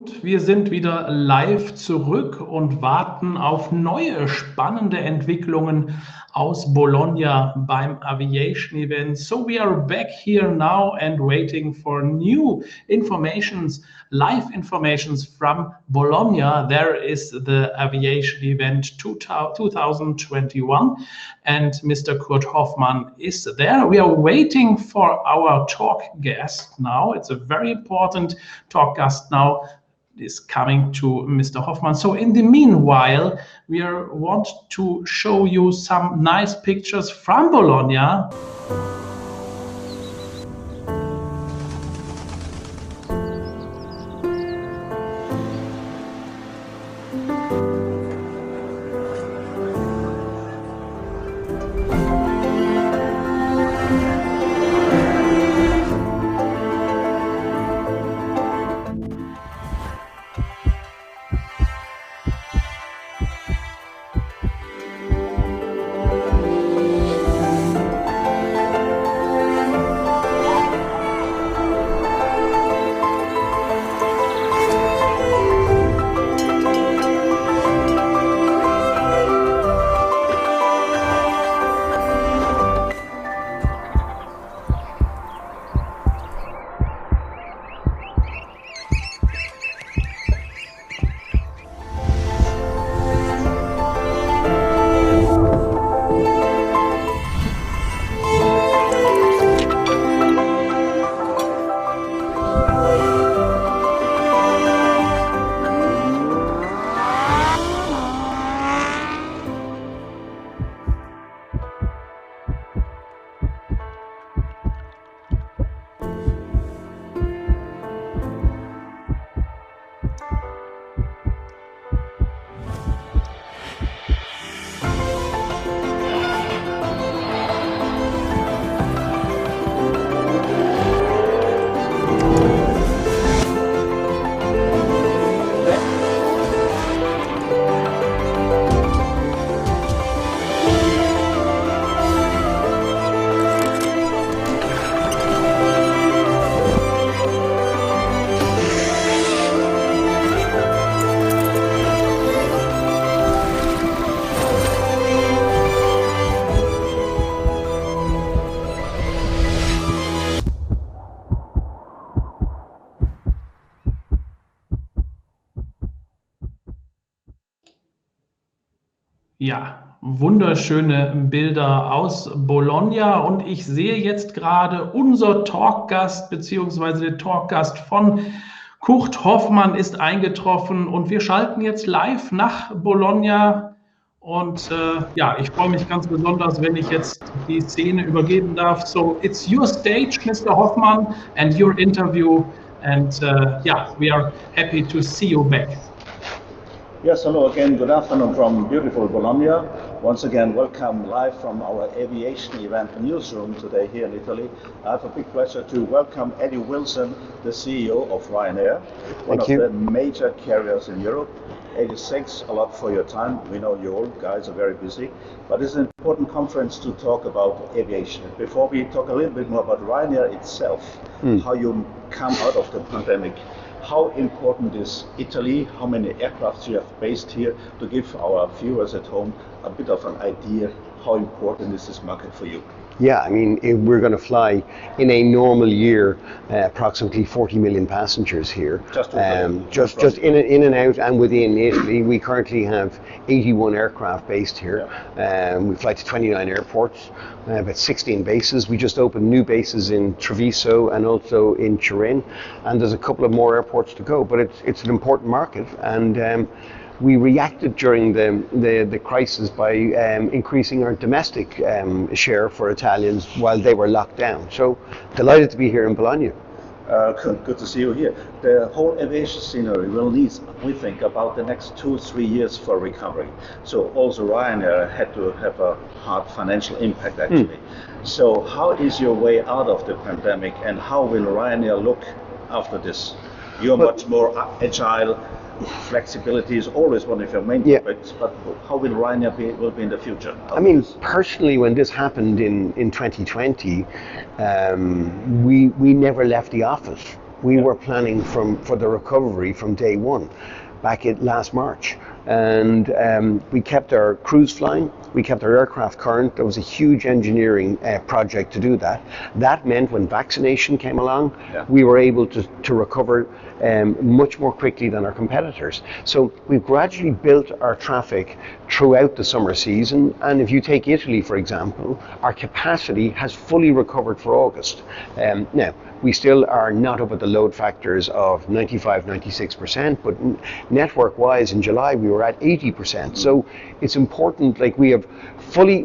Wir sind wieder live zurück und warten auf neue spannende Entwicklungen aus Bologna beim Aviation-Event. So we are back here now and waiting for new informations, live informations from Bologna. There is the Aviation-Event 2021 and Mr. Kurt Hofmann is there. We are waiting for our talk guest now. It's a very important talk guest now is coming to Mr. Hofmann. So in the meanwhile, want to show you some nice pictures from Bologna. Ja, wunderschöne Bilder aus Bologna und ich sehe jetzt gerade unser Talkgast beziehungsweise der Talkgast von Kurt Hofmann ist eingetroffen und wir schalten jetzt live nach Bologna und ja, ich freue mich ganz besonders, wenn ich jetzt die Szene übergeben darf. So, it's your stage, Mr. Hofmann, and your interview and yeah, we are happy to see you back. Yes, hello again. Good afternoon from beautiful Bologna. Once again, welcome live from our Aviation-Event newsroom today here in Italy. I have a big pleasure to welcome Eddie Wilson, the CEO of Ryanair, one of the major carriers in Europe. Eddie, thanks a lot for your time. We know you all guys are very busy, but it's an important conference to talk about aviation. Before we talk a little bit more about Ryanair itself, how you come out of the pandemic, how important is Italy? How many aircraft you have based here to give our viewers at home a bit of an idea how important is this market for you? Yeah, I mean, we're going to fly in a normal year approximately 40 million passengers here. Just in and out and within Italy. We currently have 81 aircraft based here. We fly to 29 airports, about 16 bases. We just opened new bases in Treviso and also in Turin, and there's a couple of more airports to go. But it's an important market, and we reacted during the crisis by increasing our domestic share for Italians while they were locked down. So delighted to be here in Bologna. Good to see you here. The whole aviation scenery will need, we think, about the next 2-3 years for recovery. So also Ryanair had to have a hard financial impact actually. So how is your way out of the pandemic and how will Ryanair look after this? You're much more agile. Flexibility is always one of your main topics, but how will Ryanair will be in the future? I mean, personally, when this happened in 2020, we never left the office. We were planning for the recovery from day one, back in last March. And we kept our crews flying, we kept our aircraft current. There was a huge engineering project to do that. That meant when vaccination came along, we were able to recover much more quickly than our competitors. So we've gradually built our traffic throughout the summer season. And if you take Italy, for example, our capacity has fully recovered for August. Now, we still are not up at the load factors of 95, 96%, but network-wise in July we were at 80%. So it's important, like we have fully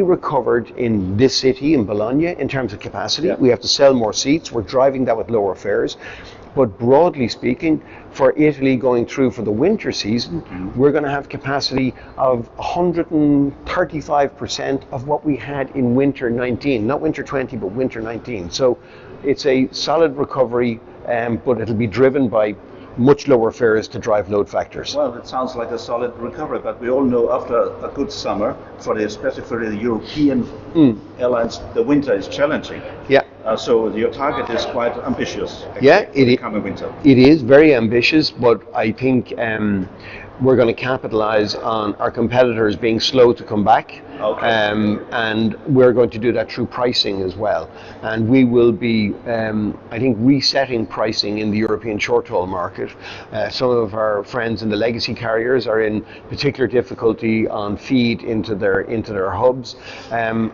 recovered in this city, in Bologna, in terms of capacity. We have to sell more seats. We're driving that with lower fares. But broadly speaking, for Italy going through for the winter season, we're going to have capacity of 135% of what we had in winter 19, not winter 20, but winter 19. So it's a solid recovery, but it'll be driven by much lower fares to drive load factors. Well, it sounds like a solid recovery, but we all know after a good summer, especially for the European airlines, the winter is challenging. Yeah. So your target is quite ambitious. Yeah, coming winter. It is very ambitious, but I think we're going to capitalize on our competitors being slow to come back. Okay. And we're going to do that through pricing as well. And we will be, I think, resetting pricing in the European short-haul market. Some of our friends in the legacy carriers are in particular difficulty on feed into their hubs. And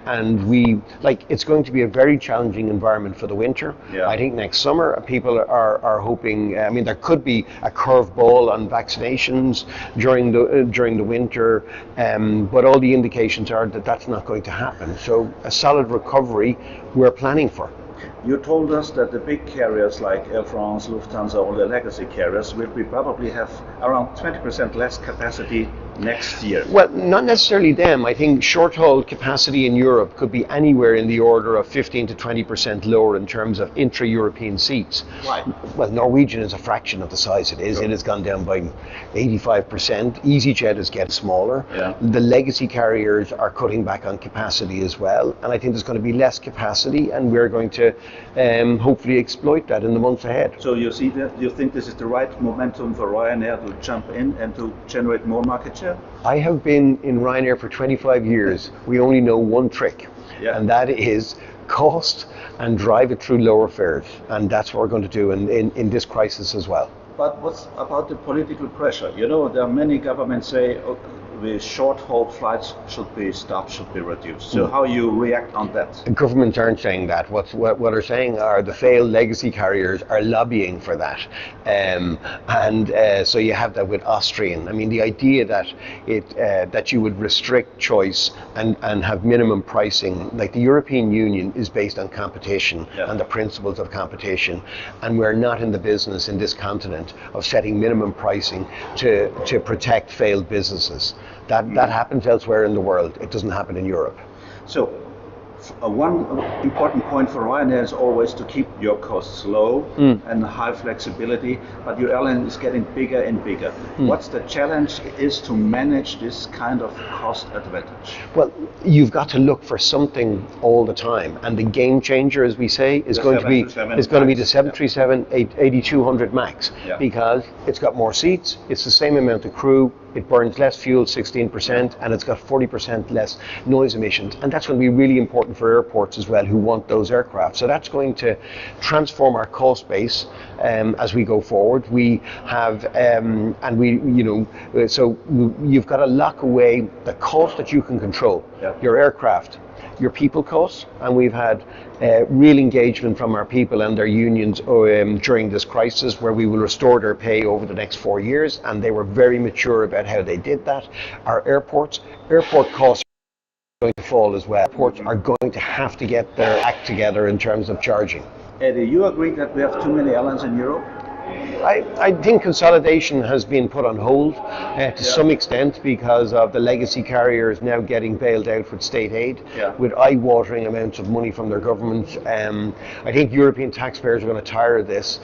it's going to be a very challenging environment for the winter. Yeah. I think next summer people are hoping, there could be a curveball on vaccinations during the winter, but all the indications are that that's not going to happen. So a solid recovery we're planning for. You told us that the big carriers like Air France, Lufthansa, all the legacy carriers will probably have around 20% less capacity next year. Well, not necessarily them. I think short-haul capacity in Europe could be anywhere in the order of 15 to 20% lower in terms of intra-European seats. Why? Well, Norwegian is a fraction of the size it is. Sure. It has gone down by 85%. EasyJet is getting smaller. Yeah. The legacy carriers are cutting back on capacity as well. And I think there's going to be less capacity, and we're going to hopefully exploit that in the months ahead. So you think this is the right momentum for Ryanair to jump in and to generate more market share? I have been in Ryanair for 25 years. We only know one trick, and that is cost and drive it through lower fares. And that's what we're going to do in this crisis as well. But what's about the political pressure? You know, there are many governments say the short-haul flights should be stopped, should be reduced. So how you react on that? Governments aren't saying that. What they're saying are the failed legacy carriers are lobbying for that. So you have that with Austrian. I mean, the idea that you would restrict choice and have minimum pricing, like the European Union is based on competition and the principles of competition. And we're not in the business in this continent of setting minimum pricing to protect failed businesses. That happens elsewhere in the world. It doesn't happen in Europe. So one important point for Ryanair is always to keep your costs low and high flexibility, but your airline is getting bigger and bigger. What's the challenge is to manage this kind of cost advantage? Well, you've got to look for something all the time, and the game changer, as we say, is going to be the 737-8200 MAX, because it's got more seats, it's the same amount of crew, it burns less fuel, 16%, and it's got 40% less noise emissions. And that's going to be really important for airports as well, who want those aircraft. So that's going to transform our cost base as we go forward. We have, so you've got to lock away the cost that you can control, your aircraft, your people costs, and we've had real engagement from our people and their unions during this crisis, where we will restore their pay over the next 4 years, and they were very mature about how they did that. Our airport costs are going to fall as well. Airports are going to have to get their act together in terms of charging. Eddie, you agree that we have too many airlines in Europe? I think consolidation has been put on hold to some extent because of the legacy carriers now getting bailed out with state aid, with eye-watering amounts of money from their governments. I think European taxpayers are going to tire of this,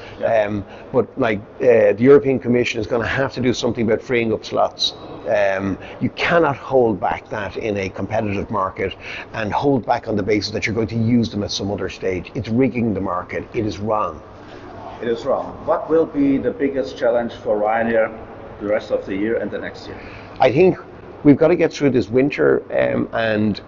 but the European Commission is going to have to do something about freeing up slots. You cannot hold back that in a competitive market and hold back on the basis that you're going to use them at some other stage. It's rigging the market. It is wrong. it is wrong. What will be the biggest challenge for Ryanair the rest of the year and the next year? I think we've got to get through this winter and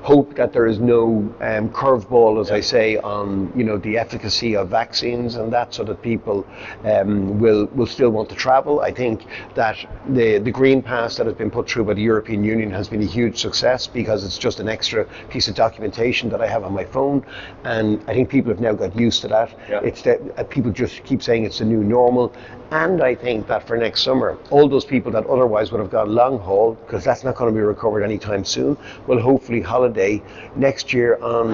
hope that there is no curveball, as I say, on the efficacy of vaccines and that, so that people will still want to travel. I think that the Green Pass that has been put through by the European Union has been a huge success, because it's just an extra piece of documentation that I have on my phone, and I think people have now got used to that. Yeah. It's that people just keep saying it's the new normal, and I think that for next summer, all those people that otherwise would have gone long haul, because that's not going to be recovered anytime soon, will hopefully holiday next year on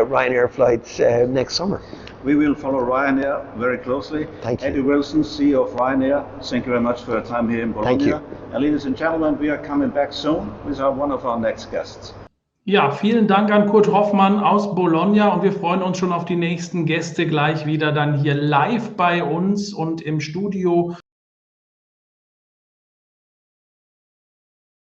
Ryanair flights next summer. We will follow Ryanair very closely. Thank you. Eddie Wilson, CEO of Ryanair, thank you very much for your time here in Bologna. Thank you. And ladies and gentlemen, we are coming back soon with one of our next guests. Ja, vielen Dank an Kurt Hofmann aus Bologna, und wir freuen uns schon auf die nächsten Gäste gleich wieder dann hier live bei uns und im Studio